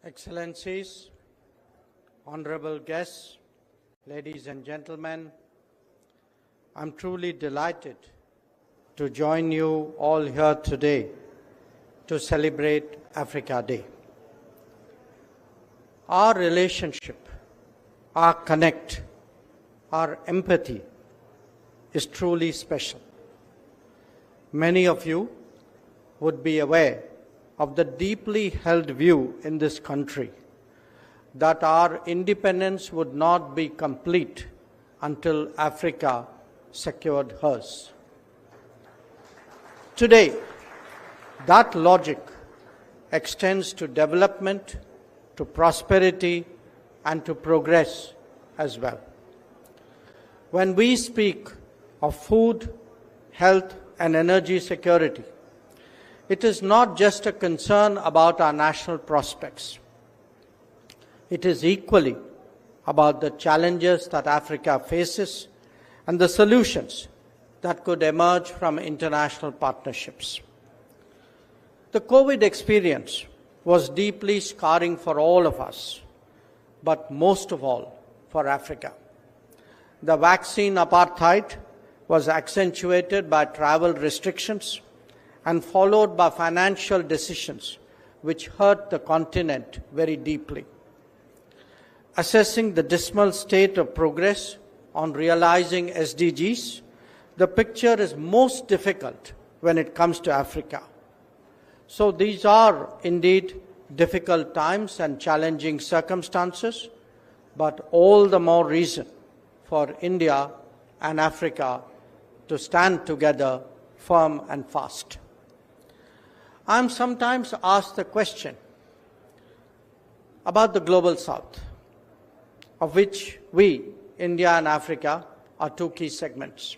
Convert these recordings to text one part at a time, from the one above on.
Excellencies, honorable guests, ladies and gentlemen, I'm truly delighted to join you all here today to celebrate Africa Day. Our relationship, our connect, our empathy is truly special. Many of you would be aware of the deeply held view in this country that our independence would not be complete until Africa secured hers. Today, that logic extends to development, to prosperity, and to progress as well. When we speak of food, health, and energy security, it is not just a concern about our national prospects. It is equally about the challenges that Africa faces and the solutions that could emerge from international partnerships. The COVID experience was deeply scarring for all of us, but most of all for Africa. The vaccine apartheid was accentuated by travel restrictions and followed by financial decisions which hurt the continent very deeply. Assessing the dismal state of progress on realizing SDGs, the picture is most difficult when it comes to Africa. So these are indeed difficult times and challenging circumstances, but all the more reason for India and Africa to stand together firm and fast. I am sometimes asked the question about the Global South, of which we, India and Africa, are two key segments.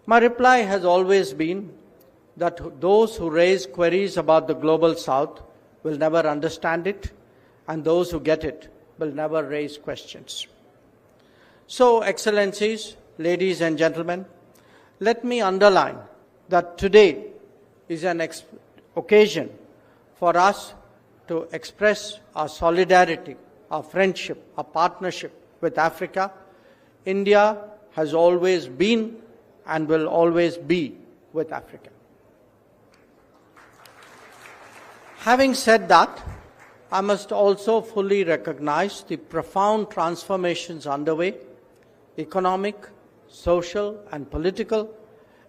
My reply has always been that those who raise queries about the Global South will never understand it, and those who get it will never raise questions. So, Excellencies, ladies and gentlemen, let me underline that today is an occasion for us to express our solidarity, our friendship, our partnership with Africa. India has always been and will always be with Africa. Having said that, I must also fully recognize the profound transformations underway, economic, social, and political,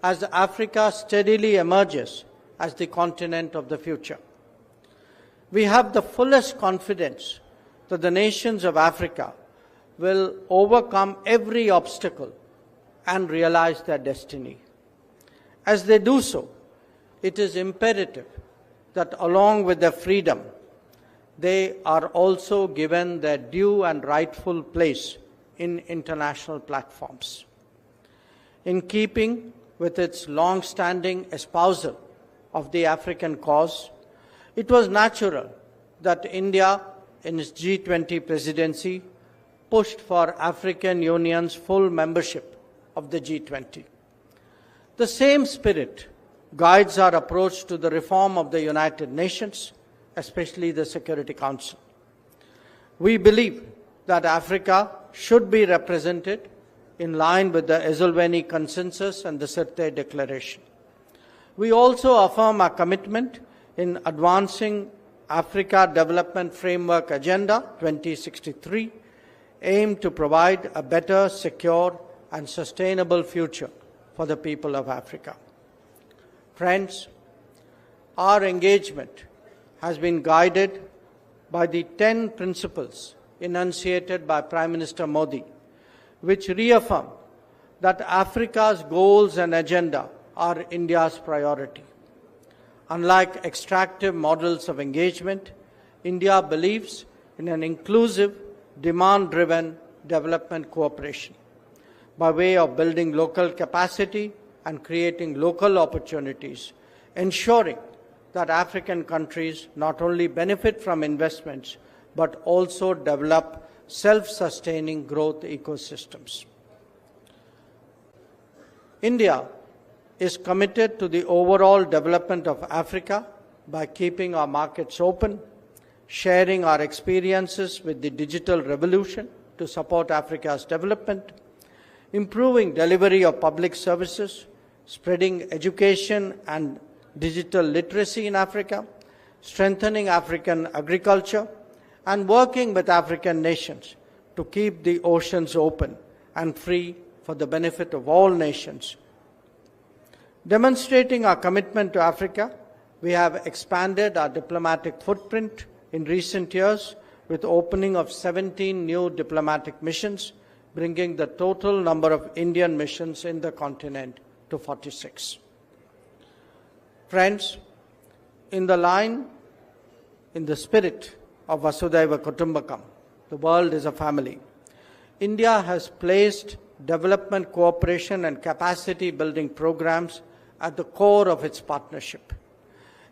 as Africa steadily emerges as the continent of the future. We have the fullest confidence that the nations of Africa will overcome every obstacle and realize their destiny. As they do so, it is imperative that along with their freedom, they are also given their due and rightful place in international platforms. In keeping with its long-standing espousal of the African cause, it was natural that India, in its G20 presidency, pushed for African Union's full membership of the G20. The same spirit guides our approach to the reform of the United Nations, especially the Security Council. We believe that Africa should be represented in line with the Esselweni Consensus and the Sirte Declaration. We also affirm our commitment in advancing Africa Development Framework Agenda 2063, aimed to provide a better, secure, and sustainable future for the people of Africa. Friends, our engagement has been guided by the 10 principles enunciated by Prime Minister Modi, which reaffirm that Africa's goals and agenda are India's priority. Unlike extractive models of engagement, India believes in an inclusive, demand-driven development cooperation by way of building local capacity and creating local opportunities, ensuring that African countries not only benefit from investments, but also develop self-sustaining growth ecosystems. India is committed to the overall development of Africa by keeping our markets open, sharing our experiences with the digital revolution to support Africa's development, improving delivery of public services, spreading education and digital literacy in Africa, strengthening African agriculture, and working with African nations to keep the oceans open and free for the benefit of all nations. Demonstrating our commitment to Africa, we have expanded our diplomatic footprint in recent years with the opening of 17 new diplomatic missions, bringing the total number of Indian missions in the continent to 46. Friends, in the spirit of Vasudhaiva Kutumbakam, the world is a family, India has placed development cooperation and capacity building programs at the core of its partnership.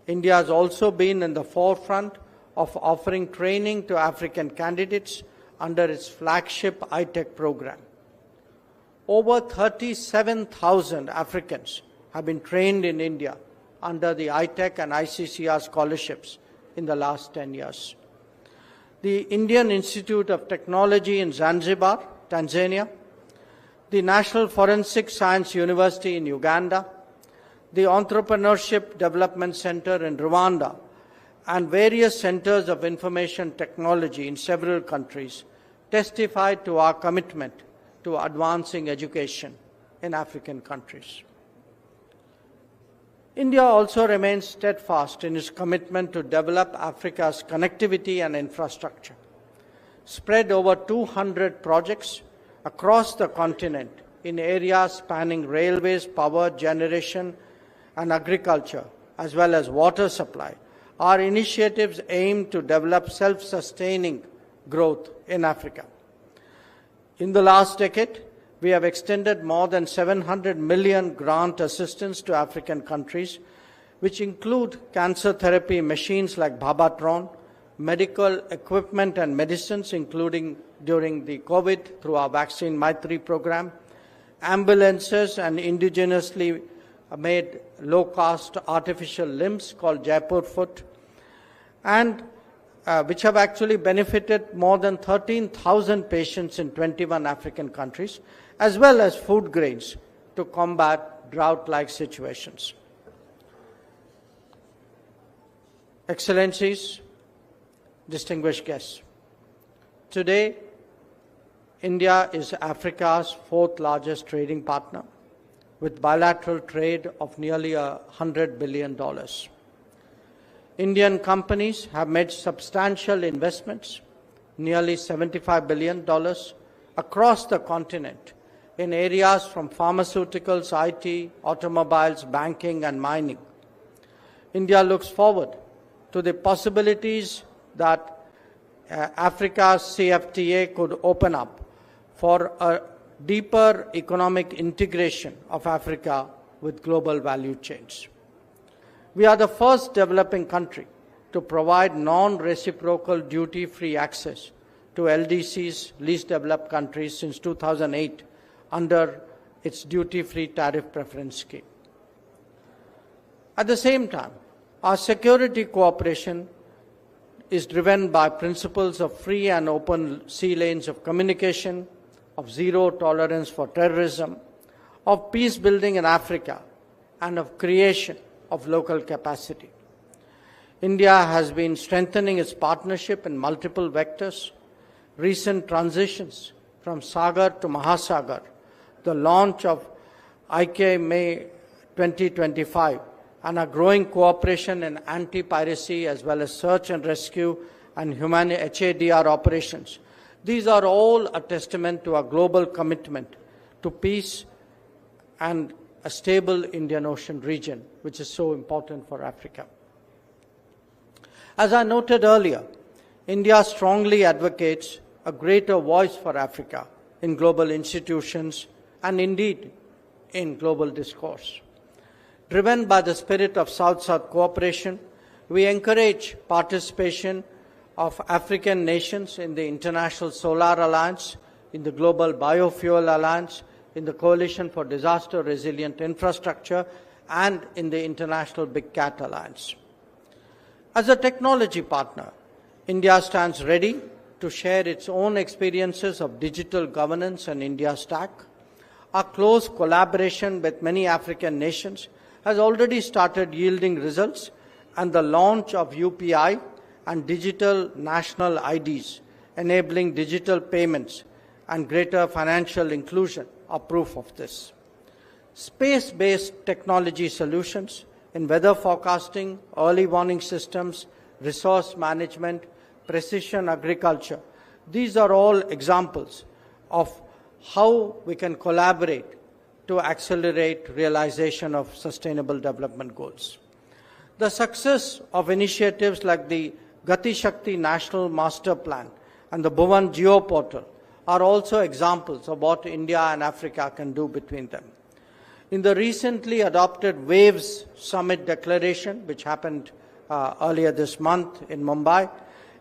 India has also been in the forefront of offering training to African candidates under its flagship iTech program. Over 37,000 Africans have been trained in India under the iTech and ICCR scholarships in the last 10 years. The Indian Institute of Technology in Zanzibar, Tanzania, the National Forensic Science University in Uganda, the Entrepreneurship Development Center in Rwanda, and various centers of information technology in several countries testify to our commitment to advancing education in African countries. India also remains steadfast in its commitment to develop Africa's connectivity and infrastructure. Spread over 200 projects across the continent in areas spanning railways, power generation, and agriculture, as well as water supply, our initiatives aim to develop self-sustaining growth in Africa. In the last decade, we have extended more than 700 million grant assistance to African countries, which include cancer therapy machines like Babatron, medical equipment and medicines, including during the COVID through our Vaccine Maitri program, ambulances and indigenously made low-cost artificial limbs called Jaipur Foot, and which have actually benefited more than 13,000 patients in 21 African countries, as well as food grains to combat drought-like situations. Excellencies, distinguished guests, today India is Africa's fourth largest trading partner, with bilateral trade of nearly $100 billion. Indian companies have made substantial investments, nearly $75 billion, across the continent in areas from pharmaceuticals, IT, automobiles, banking, and mining. India looks forward to the possibilities that Africa's CFTA could open up for a deeper economic integration of Africa with global value chains. We are the first developing country to provide non-reciprocal duty-free access to LDC's least developed countries since 2008 under its duty-free tariff preference scheme. At the same time, our security cooperation is driven by principles of free and open sea lanes of communication, of zero tolerance for terrorism, of peace building in Africa, and of creation of local capacity. India has been strengthening its partnership in multiple vectors. Recent transitions from Sagar to Mahasagar, the launch of IK May 2025, and a growing cooperation in anti-piracy as well as search and rescue and HADR operations. These are all a testament to our global commitment to peace and a stable Indian Ocean region, which is so important for Africa. As I noted earlier, India strongly advocates a greater voice for Africa in global institutions and indeed in global discourse. Driven by the spirit of South-South cooperation, we encourage participation of African nations in the International Solar Alliance, in the Global Biofuel Alliance, in the Coalition for Disaster Resilient Infrastructure, and in the International Big Cat Alliance. As a technology partner, India stands ready to share its own experiences of digital governance and India Stack. Our close collaboration with many African nations has already started yielding results, and the launch of UPI and digital national IDs, enabling digital payments and greater financial inclusion, are proof of this. Space-based technology solutions in weather forecasting, early warning systems, resource management, precision agriculture, these are all examples of how we can collaborate to accelerate realization of sustainable development goals. The success of initiatives like the Gati Shakti National Master Plan and the Bhuvan Geo Portal are also examples of what India and Africa can do between them. In the recently adopted Waves Summit Declaration, which happened earlier this month in Mumbai,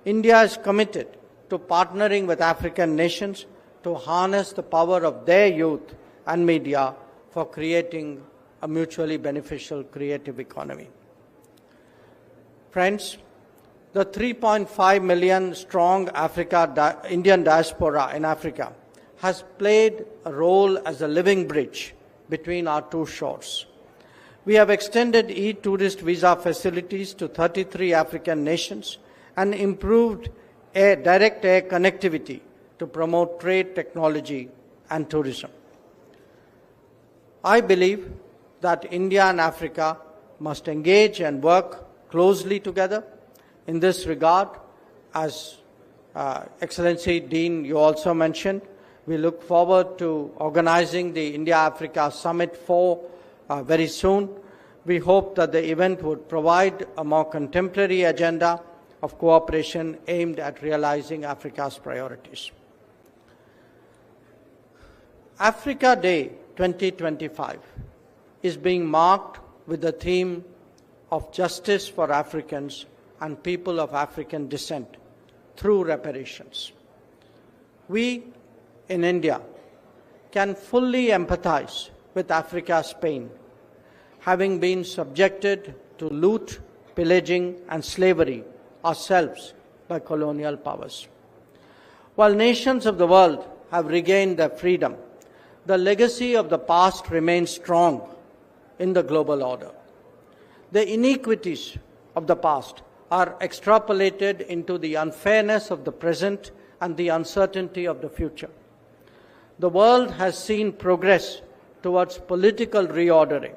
India is committed to partnering with African nations to harness the power of their youth and media for creating a mutually beneficial creative economy. Friends, the 3.5 million strong Indian diaspora in Africa has played a role as a living bridge between our two shores. We have extended e-tourist visa facilities to 33 African nations and improved direct air connectivity to promote trade, technology, and tourism. I believe that India and Africa must engage and work closely together. In this regard, as Excellency Dean, you also mentioned, we look forward to organizing the India-Africa Summit 4 very soon. We hope that the event would provide a more contemporary agenda of cooperation aimed at realizing Africa's priorities. Africa Day 2025 is being marked with the theme of justice for Africans and people of African descent through reparations. We in India can fully empathize with Africa's pain, having been subjected to loot, pillaging, and slavery ourselves by colonial powers. While nations of the world have regained their freedom, the legacy of the past remains strong in the global order. The inequities of the past are extrapolated into the unfairness of the present and the uncertainty of the future. The world has seen progress towards political reordering,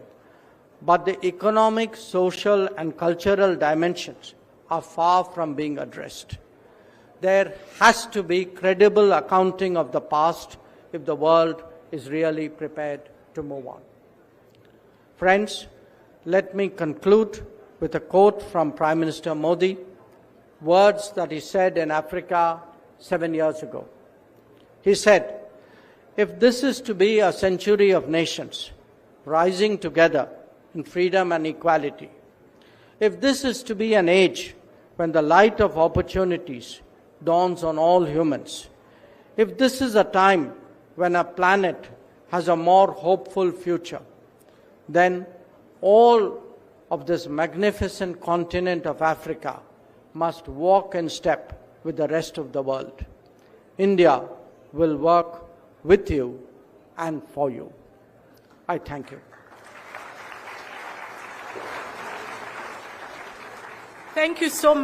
but the economic, social, and cultural dimensions are far from being addressed. There has to be credible accounting of the past if the world is really prepared to move on. Friends, let me conclude with a quote from Prime Minister Modi, words that he said in Africa 7 years ago. He said, "If this is to be a century of nations rising together in freedom and equality, if this is to be an age when the light of opportunities dawns on all humans, if this is a time when our planet has a more hopeful future, then all of this magnificent continent of Africa must walk in step with the rest of the world. India will work with you and for you." I thank you. Thank you so much.